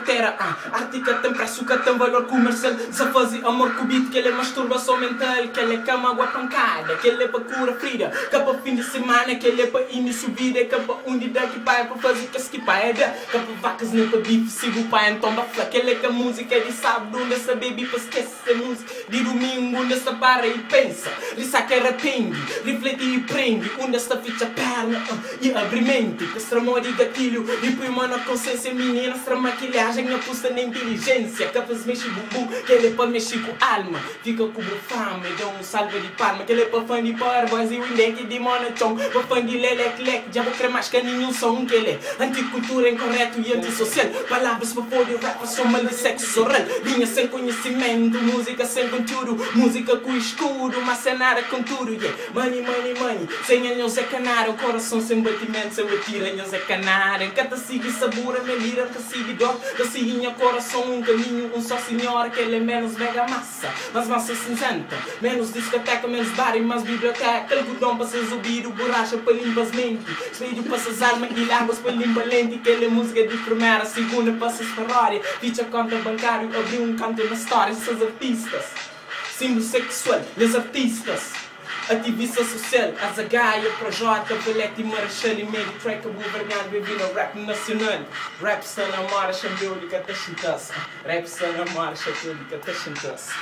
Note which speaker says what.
Speaker 1: carteira. Ártica tem preço, que tem valor comercial. Se fazer amor com o beat, que ele é masturbação mental. Que ele é cama, água pancada. Que ele é para cura frida. Que é para fim de semana. Que ele é para início de vida. Que é para um dia que pai é para fazer que se pai é. Que é para vacas, nem para bife. Sigo o pai em tomba fla. Que ele é que a música é de sábado. Nessa baby para esquecer música. De domingo, nessa para e pensa. Rissa que arrepende. Reflete e prende. Onde esta ficha perna e abre mente. Que se tramou de gatilho. E põe mano a consciência. Menina, se maquilhagem. Não custa nem inteligência. Que faz mexer bumbum. Que ele é para mexer com alma. Fica com fama. Deu um salve de palma. Que ele é para fã de power boys. E o indec de monachong. Para fã de lelec. Já vou crer mais que nenhum som que ele é. Anticultura incorreto e antissocial. Palavras para pôr e rap. Só mal de sexo oral. Linha sem conhecimento. Música sem conteúdo. Música com escuro. Macenada com tudo. Yeah. Money, money, money. Sem anos é canário. Coração sem batimento. Sem retiranhos é canário. Cata sigue sabura. Me lira que sigue dor. Que sigue minha coração. Um caminho. Um só senhor. Que ele é menos mega massa. Mas massa cinzenta. Menos discoteca. Menos bar e mais biblioteca. Algodão para se subir. Borracha para limpar as mentes. Espelho para se armas e lágos para limpar lente. Que ele é música de primeira. Segunda para se Ferrari. Ficha conta bancário. Abriu um canto na história. Essas artistas. Símbolo sexual. Les artistas. Ativista social, a Zagaia, Projota, Valete, Marechal e Medio Track, governado, bebida, rap nacional. Rap está na marcha, biólica, até chintaça. Rap está na marcha, biólica, até chintaça.